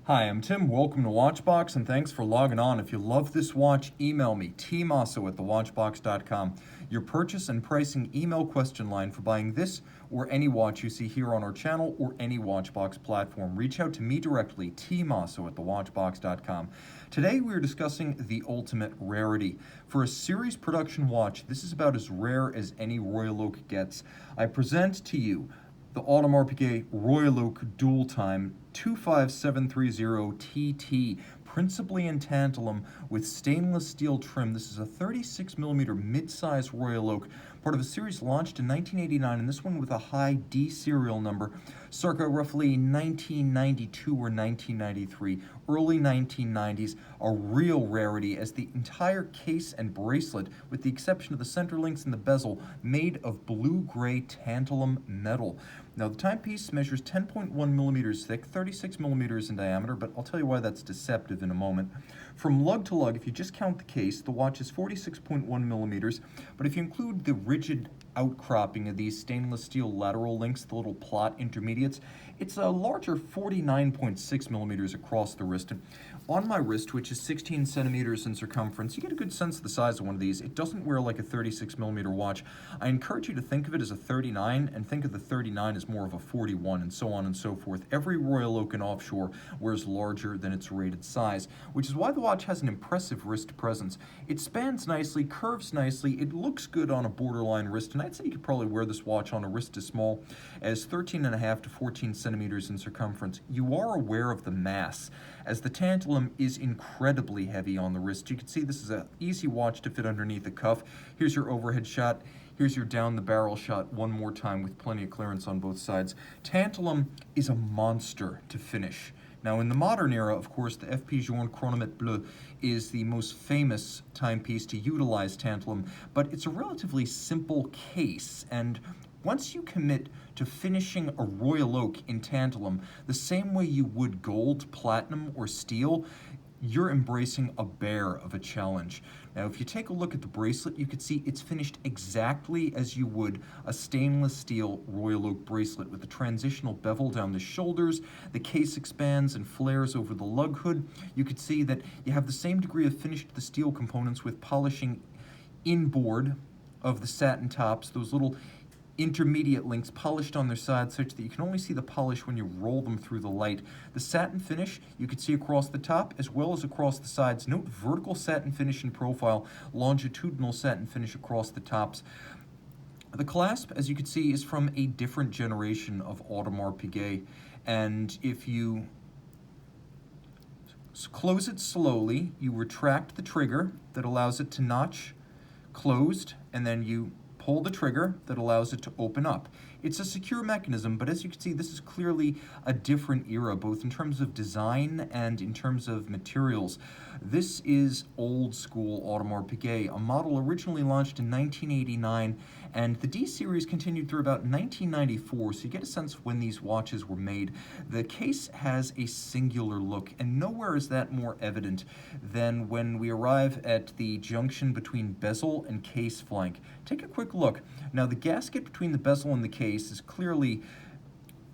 Hi, I'm Tim. Welcome to Watchbox, and thanks for logging on. If you love this watch, email me, tmosso@thewatchbox.com. Your purchase and pricing email question line for buying this or any watch you see here on our channel or any Watchbox platform. Reach out to me directly, tmosso@thewatchbox.com. Today we are discussing the ultimate rarity. For a series production watch, this is about as rare as any Royal Oak gets. I present to you the Audemars Piguet Royal Oak Dual Time 25730TT, principally in tantalum with stainless steel trim. This is a 36mm mid-size Royal Oak, part of a series launched in 1989, and this one with a high D serial number, circa roughly 1992 or 1993, early 1990s, a real rarity as the entire case and bracelet, with the exception of the center links and the bezel, made of blue-gray tantalum metal. Now, the timepiece measures 10.1 millimeters thick, 36 millimeters in diameter, but I'll tell you why that's deceptive in a moment. From lug to lug, if you just count the case, the watch is 46.1 millimeters, but if you include the rigid outcropping of these stainless steel lateral links, the little plot intermediates, it's a larger 49.6 millimeters across the wrist. And on my wrist, which is 16 centimeters in circumference, you get a good sense of the size of one of these. It doesn't wear like a 36 millimeter watch. I encourage you to think of it as a 39 and think of the 39 as more of a 41, and so on and so forth. Every Royal Oak and offshore wears larger than its rated size, which is why the watch has an impressive wrist presence. It spans nicely, curves nicely, it looks good on a borderline wrist, and I'd say you could probably wear this watch on a wrist as small as 13.5 to 14 centimeters in circumference. You are aware of the mass, as the tantalum is incredibly heavy on the wrist. You can see this is an easy watch to fit underneath the cuff. Here's your overhead shot. Here's your down the barrel shot one more time with plenty of clearance on both sides. Tantalum is a monster to finish. Now, in the modern era, of course, the FP Journe Chronomètre Bleu is the most famous timepiece to utilize tantalum, but it's a relatively simple case, and once you commit to finishing a Royal Oak in tantalum the same way you would gold, platinum, or steel, you're embracing a bear of a challenge. Now, if you take a look at the bracelet, you can see it's finished exactly as you would a stainless steel Royal Oak bracelet, with a transitional bevel down the shoulders. The case expands and flares over the lug hood. You can see that you have the same degree of finish to the steel components, with polishing inboard of the satin tops, those little intermediate links polished on their sides such that you can only see the polish when you roll them through the light. The satin finish you can see across the top as well as across the sides. Note vertical satin finish in profile, longitudinal satin finish across the tops. The clasp, as you can see, is from a different generation of Audemars Piguet, and if you close it slowly, you retract the trigger that allows it to notch closed, and then you pull the trigger that allows it to open up. It's a secure mechanism, but as you can see, this is clearly a different era, both in terms of design and in terms of materials. This is old school Audemars Piguet, a model originally launched in 1989, and the D series continued through about 1994, so you get a sense of when these watches were made. The case has a singular look, and nowhere is that more evident than when we arrive at the junction between bezel and case flank. Take a quick look. Now, the gasket between the bezel and the case is clearly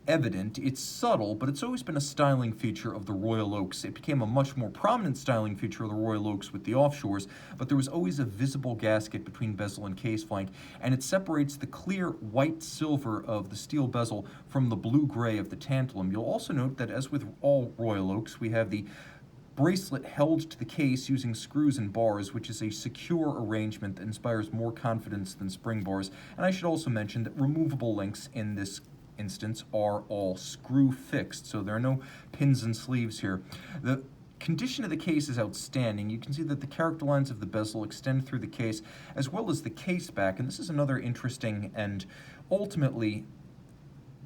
evident. It's subtle, but it's always been a styling feature of the Royal Oaks. It became a much more prominent styling feature of the Royal Oaks with the offshores, but there was always a visible gasket between bezel and case flank, and it separates the clear white silver of the steel bezel from the blue-gray of the tantalum. You'll also note that, as with all Royal Oaks, we have the bracelet held to the case using screws and bars, which is a secure arrangement that inspires more confidence than spring bars. And I should also mention that removable links in this instance are all screw fixed, so there are no pins and sleeves here. The condition of the case is outstanding. You can see that the character lines of the bezel extend through the case, as well as the case back, and this is another interesting and ultimately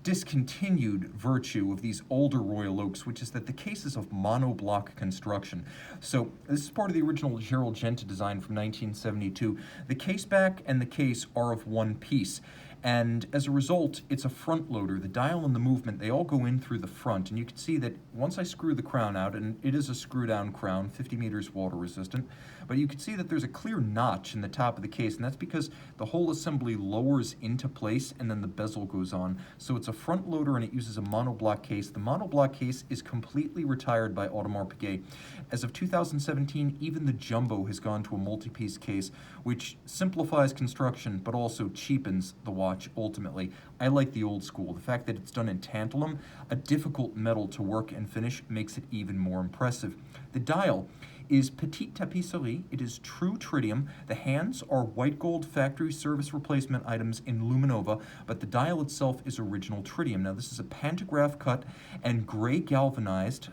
discontinued virtue of these older Royal Oaks, which is that the case is of monoblock construction. So this is part of the original Gerald Genta design from 1972. The case back and the case are of one piece, And as a result, it's a front loader. The dial and the movement, they all go in through the front. And you can see that once I screw the crown out, and it is a screw-down crown, 50 meters water resistant, but you can see that there's a clear notch in the top of the case, and that's because the whole assembly lowers into place and then the bezel goes on. So it's a front loader and it uses a monoblock case. The monoblock case is completely retired by Audemars Piguet. As of 2017, even the Jumbo has gone to a multi-piece case, which simplifies construction but also cheapens the watch ultimately. I like the old school. The fact that it's done in tantalum, a difficult metal to work and finish, makes it even more impressive. The dial is Petite Tapisserie. It is true tritium. The hands are white gold factory service replacement items in Luminova, but the dial itself is original tritium. Now this is a pantograph cut and gray galvanized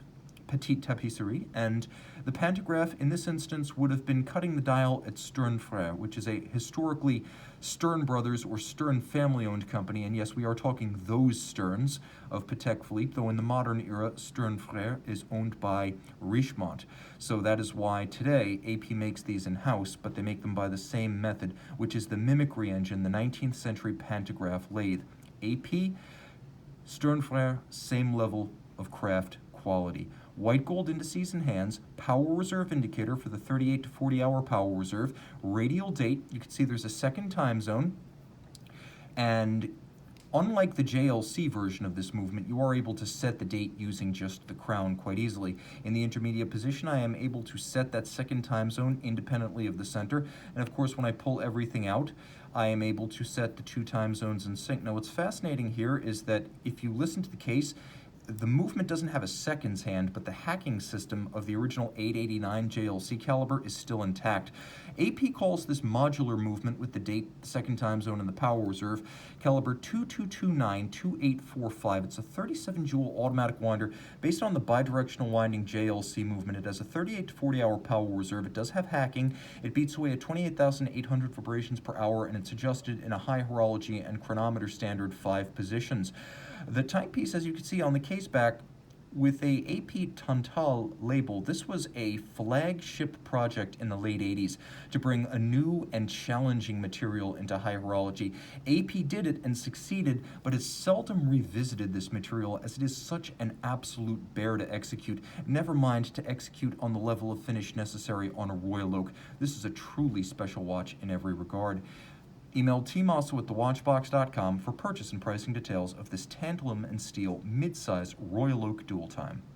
Petite Tapisserie, and the pantograph in this instance would have been cutting the dial at Stern Frère, which is a historically Stern Brothers or Stern family-owned company, and yes, we are talking those Sterns of Patek Philippe, though in the modern era, Stern Frère is owned by Richemont. So that is why today AP makes these in-house, but they make them by the same method, which is the mimicry engine, the 19th century pantograph lathe. AP, Stern Frère, same level of craft quality. White gold indices and hands, power reserve indicator for the 38 to 40 hour power reserve, radial date, you can see there's a second time zone, and unlike the JLC version of this movement, you are able to set the date using just the crown quite easily. In the intermediate position, I am able to set that second time zone independently of the center, and of course when I pull everything out, I am able to set the 2 time zones in sync. Now what's fascinating here is that if you listen to the case, the movement doesn't have a seconds hand, but the hacking system of the original 889 JLC caliber is still intact. AP calls this modular movement with the date, the second time zone, and the power reserve caliber 2229-2845. It's a 37 joule automatic winder based on the bidirectional winding JLC movement. It has a 38 to 40 hour power reserve. It does have hacking. It beats away at 28,800 vibrations per hour, and it's adjusted in a high horology and chronometer standard 5 positions. The timepiece, as you can see on the case back, with a AP Tantal label, this was a flagship project in the late 80s to bring a new and challenging material into high horology. AP did it and succeeded, but has seldom revisited this material as it is such an absolute bear to execute, never mind to execute on the level of finish necessary on a Royal Oak. This is a truly special watch in every regard. Email Tim Mosso at thewatchbox.com for purchase and pricing details of this tantalum and steel mid-size Royal Oak dual time.